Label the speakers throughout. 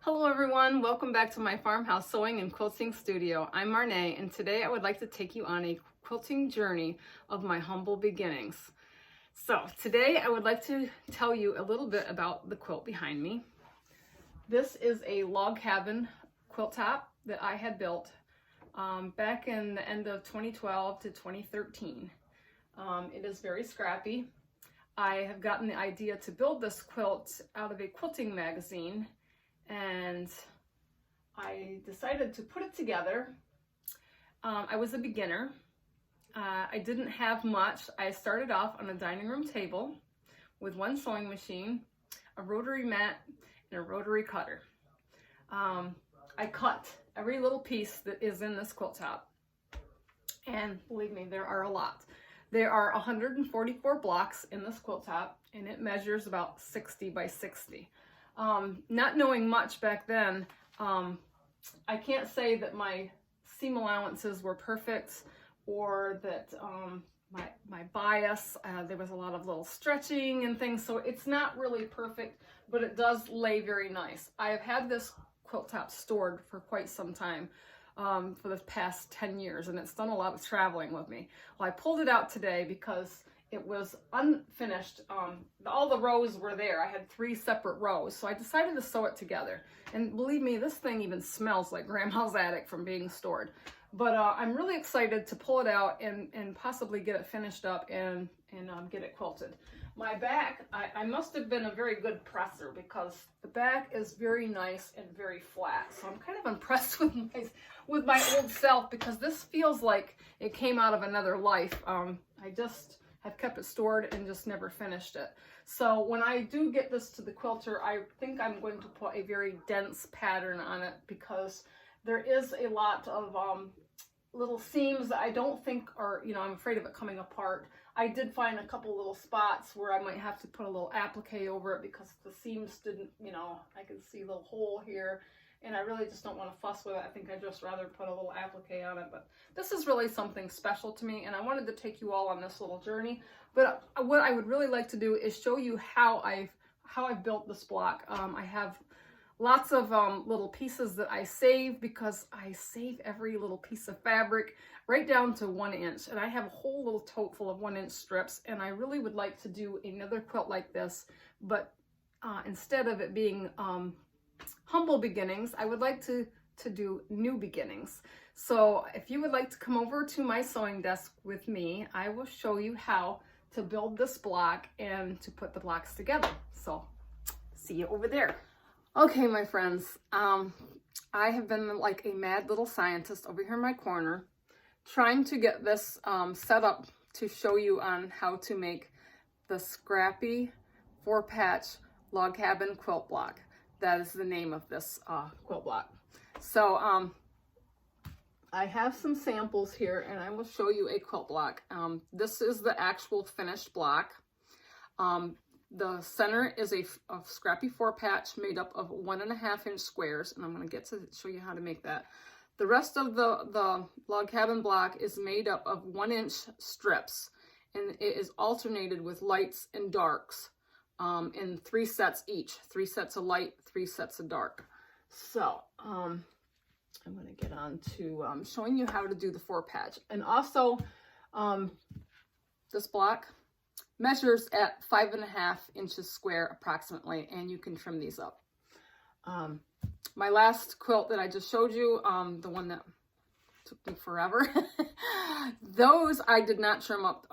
Speaker 1: Hello everyone, welcome back to my farmhouse sewing and quilting studio. I'm Marnay, and today I would like to take you on a quilting journey of my humble beginnings. So today I would like to tell you a little bit about the quilt behind me. This is a log cabin quilt top that I had built back in the end of 2012 to 2013. It is very scrappy. I have gotten the idea to build this quilt out of a quilting magazine, and I decided to put it together. I was a beginner. I didn't have much. I started off on a dining room table with one sewing machine, a rotary mat, and a rotary cutter. I cut every little piece that is in this quilt top. And believe me, there are a lot. There are 144 blocks in this quilt top, and it measures about 60 by 60. Not knowing much back then, I can't say that my seam allowances were perfect or that my bias, there was a lot of little stretching and things, so it's not really perfect, but it does lay very nice. I have had this quilt top stored for quite some time, for the past 10 years, and it's done a lot of traveling with me. Well, I pulled it out today because it was unfinished. All the rows were there. I had 3 separate rows, so I decided to sew it together. And believe me, this thing even smells like grandma's attic from being stored. But I'm really excited to pull it out and possibly get it finished up and get it quilted. My back, I must have been a very good presser because the back is very nice and very flat. So I'm kind of impressed with my old self, because this feels like it came out of another life. I just have kept it stored and just never finished it. So when I do get this to the quilter, I think I'm going to put a very dense pattern on it, because there is a lot of little seams that I don't think are, I'm afraid of it coming apart. I did find a couple little spots where I might have to put a little applique over it because the seams didn't, I could see a little hole here, and I really just don't want to fuss with it. I think I'd just rather put a little applique on it. But this is really something special to me, and I wanted to take you all on this little journey. But what I would really like to do is show you how I've built this block. I have lots of little pieces that I save, because I save every little piece of fabric right down to 1 inch. And I have a whole little tote full of 1-inch strips, and I really would like to do another quilt like this, but instead of it being humble beginnings, I would like to do new beginnings. So if you would like to come over to my sewing desk with me, I will show you how to build this block and to put the blocks together. So see you over there. Okay, my friends, I have been like a mad little scientist over here in my corner, trying to get this set up to show you on how to make the scrappy 4-patch log cabin quilt block. That is the name of this quilt block. So I have some samples here, and I will show you a quilt block. This is the actual finished block. The center is a scrappy 4-patch made up of 1.5-inch squares, and I'm going to get to show you how to make that. The rest of the log cabin block is made up of 1-inch strips, and it is alternated with lights and darks in 3 sets each. 3 sets of light, 3 sets of dark. So I'm going to get on to showing you how to do the 4-patch. And also, this block measures at 5.5 inches square approximately, and you can trim these up. My last quilt that I just showed you, the one that took me forever, those I did not trim up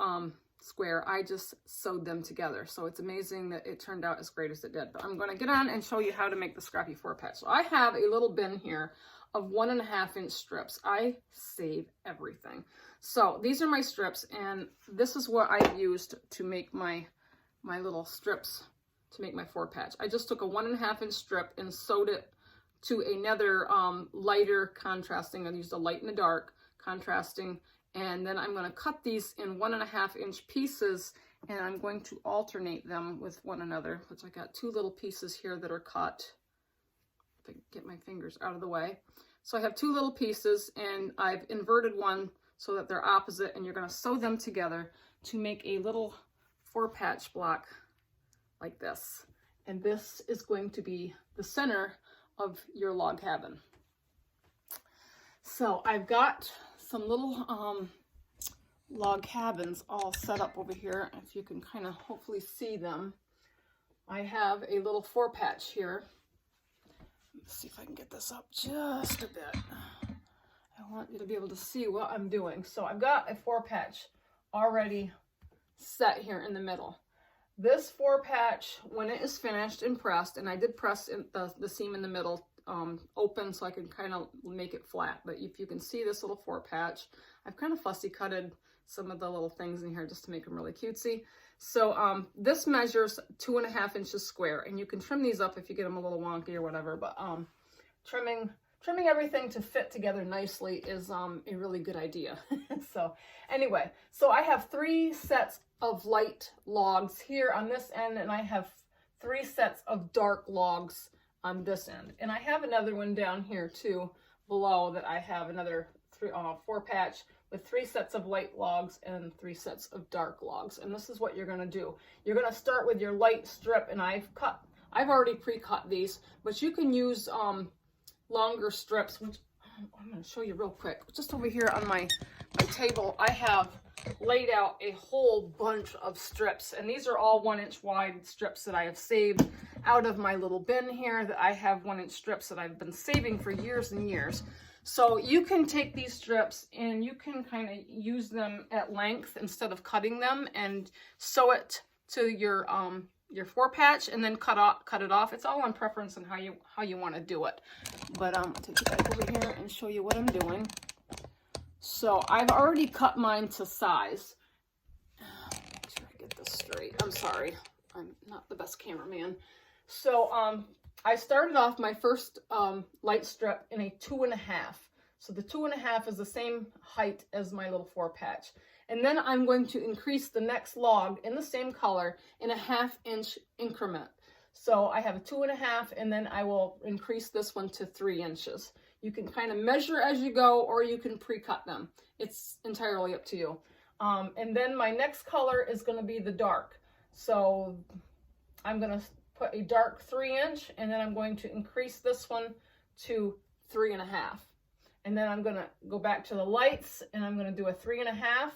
Speaker 1: square. I just sewed them together. So it's amazing that it turned out as great as it did. But I'm going to get on and show you how to make the scrappy 4-patch. So I have a little bin here of 1.5-inch strips. I save everything. So these are my strips, and this is what I've used to make my little strips to make my 4-patch. I just took a 1.5-inch strip and sewed it to another lighter contrasting. I used a light and a dark contrasting, and then I'm going to cut these in 1.5-inch pieces, and I'm going to alternate them with one another, which I got 2 little pieces here that are cut. If I can get my fingers out of the way. So I have 2 little pieces, and I've inverted one so that they're opposite, and you're going to sew them together to make a little 4-patch block like this. And this is going to be the center of your log cabin. So I've got some little log cabins all set up over here. If you can kind of hopefully see them. I have a little 4-patch here. Let's see if I can get this up just a bit. I want you to be able to see what I'm doing. So I've got a 4-patch already set here in the middle. This 4-patch, when it is finished and pressed, and I did press in the seam in the middle open so I can kind of make it flat, but if you can see this little 4-patch, I've kind of fussy cutted some of the little things in here just to make them really cutesy. So this measures 2.5 inches square, and you can trim these up if you get them a little wonky or whatever, but trimming everything to fit together nicely is a really good idea. So anyway, so I have 3 sets of light logs here on this end, and I have 3 sets of dark logs on this end. And I have another one down here too below that I have another 4-patch with 3 sets of light logs and 3 sets of dark logs. And this is what you're going to do. You're going to start with your light strip, and I've already pre-cut these, but you can use longer strips, which I'm going to show you real quick. Just over here on my table, I have laid out a whole bunch of strips, and these are all 1-inch wide strips that I have saved out of my little bin here. That I have 1-inch strips that I've been saving for years and years. So you can take these strips and you can kind of use them at length instead of cutting them, and sew it to your 4-patch and then cut it off. It's all on preference and how you want to do it. But I'll take you back over here and show you what I'm doing. So I've already cut mine to size. Make sure I get this straight. I'm sorry, I'm not the best cameraman. So I started off my first light strip in a 2.5. So the 2.5 is the same height as my little 4-patch. And then I'm going to increase the next log in the same color in a 1/2-inch increment. So I have a 2.5, and then I will increase this one to 3 inches. You can kind of measure as you go, or you can pre-cut them. It's entirely up to you. And then my next color is going to be the dark. So I'm going to put a dark 3-inch, and then I'm going to increase this one to 3.5. And then I'm going to go back to the lights, and I'm going to do a 3.5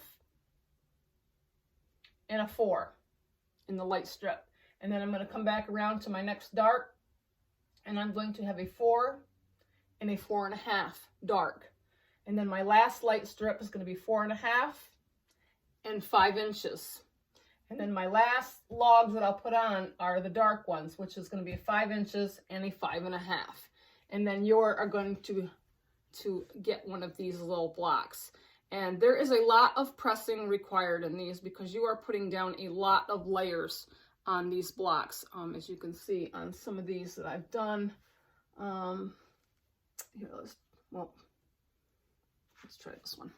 Speaker 1: and a 4 in the light strip. And then I'm going to come back around to my next dark, and I'm going to have a 4 and a 4.5 dark. And then my last light strip is going to be 4.5 and 5 inches. And then my last logs that I'll put on are the dark ones, which is going to be 5 inches and a 5.5. And then you are going to get one of these little blocks. And there is a lot of pressing required in these because you are putting down a lot of layers on these blocks. As you can see on some of these that I've done. Here, let's try this one.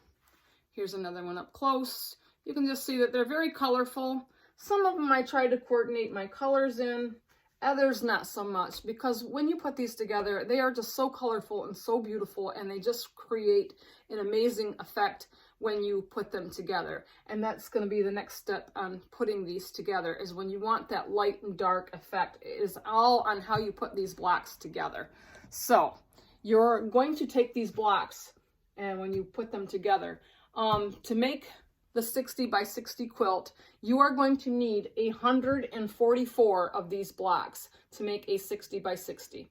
Speaker 1: Here's another one up close. You can just see that they're very colorful. Some of them I try to coordinate my colors in, others not so much, because when you put these together, they are just so colorful and so beautiful, and they just create an amazing effect when you put them together. And that's going to be the next step on putting these together, is when you want that light and dark effect. It is all on how you put these blocks together. So you're going to take these blocks, and when you put them together, to make the 60 by 60 quilt, you are going to need 144 of these blocks to make a 60 by 60.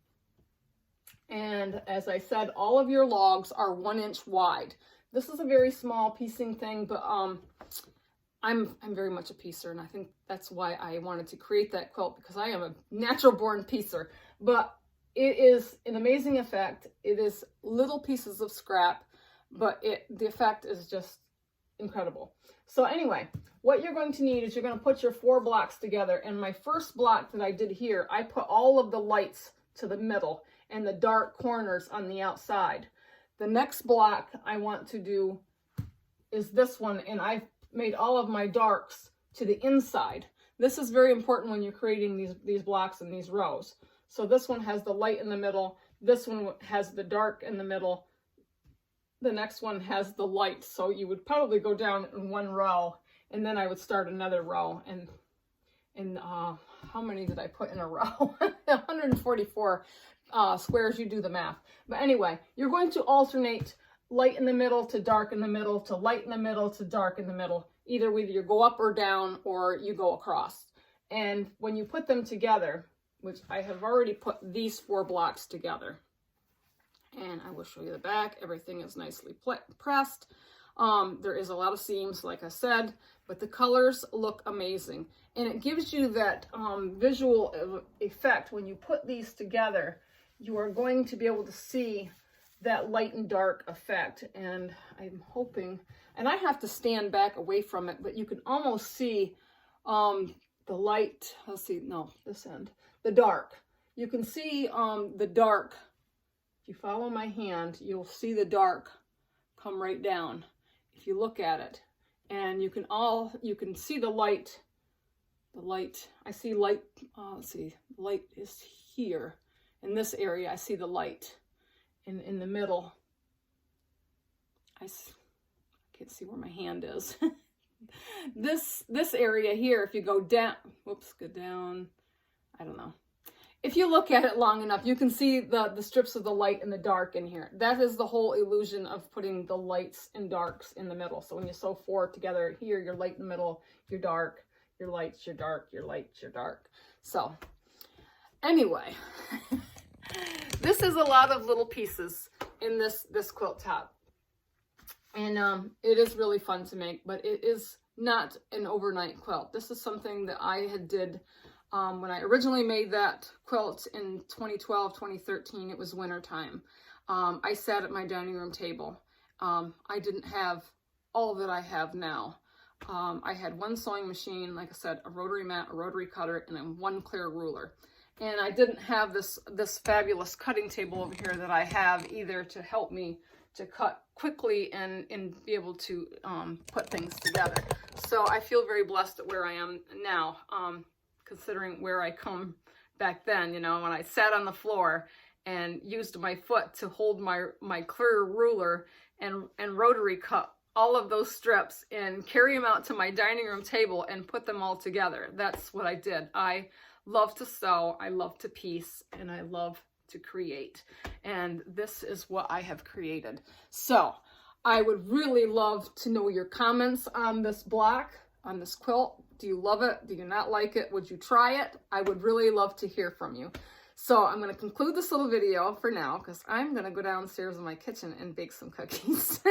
Speaker 1: And as I said, all of your logs are 1-inch wide. This is a very small piecing thing, but I'm very much a piecer, and I think that's why I wanted to create that quilt, because I am a natural born piecer. But it is an amazing effect. It is little pieces of scrap, but the effect is just incredible. So anyway, what you're going to need is you're going to put your 4 blocks together. And my first block that I did here, I put all of the lights to the middle and the dark corners on the outside. The next block I want to do is this one, and I've made all of my darks to the inside. This is very important when you're creating these blocks in these rows. So this one has the light in the middle. This one has the dark in the middle. The next one has the light. So you would probably go down in one row, and then I would start another row. And how many did I put in a row? 144. squares, you do the math. But anyway, you're going to alternate light in the middle to dark in the middle to light in the middle to dark in the middle. Either you go up or down or you go across. And when you put them together, which I have already put these 4 blocks together, and I will show you the back. Everything is nicely pressed. There is a lot of seams, like I said, but the colors look amazing. And it gives you that visual effect. When you put these together, you are going to be able to see that light and dark effect. And I'm hoping, and I have to stand back away from it, but you can almost see the light. Let's see, no, this end, the dark. You can see the dark. If you follow my hand, you'll see the dark come right down. If you look at it, and you can see the light. I see light. Let's see, light is here in this area. I see the light in the middle. I can't see where my hand is. this area here. If you go down, whoops, go down. I don't know. If you look at it long enough, you can see the strips of the light and the dark in here. That is the whole illusion of putting the lights and darks in the middle. So when you sew 4 together, here, your light in the middle, your dark, your lights, your dark, your lights, your dark. So anyway, this is a lot of little pieces in this quilt top. And it is really fun to make, but it is not an overnight quilt. This is something that I did when I originally made that quilt in 2012, 2013. It was winter time. I sat at my dining room table. I didn't have all that I have now. I had 1 sewing machine, like I said, a rotary mat, a rotary cutter, and then 1 clear ruler. And I didn't have this fabulous cutting table over here that I have either to help me to cut quickly and be able to put things together. So I feel very blessed at where I am now. Considering where I come back then, you know, when I sat on the floor and used my foot to hold my clear ruler and rotary cut all of those strips and carry them out to my dining room table and put them all together. That's what I did. I love to sew, I love to piece, and I love to create. And this is what I have created. So I would really love to know your comments on this block, on this quilt. Do you love it? Do you not like it? Would you try it? I would really love to hear from you. So I'm going to conclude this little video for now because I'm going to go downstairs in my kitchen and bake some cookies.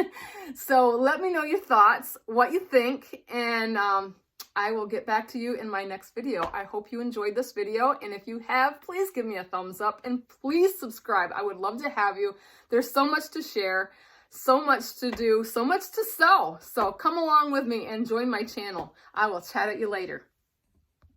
Speaker 1: So let me know your thoughts, what you think, and I will get back to you in my next video. I hope you enjoyed this video, and if you have, please give me a thumbs up and please subscribe. I would love to have you. There's so much to share, so much to do, so much to sew. So come along with me and join my channel. I will chat at you later.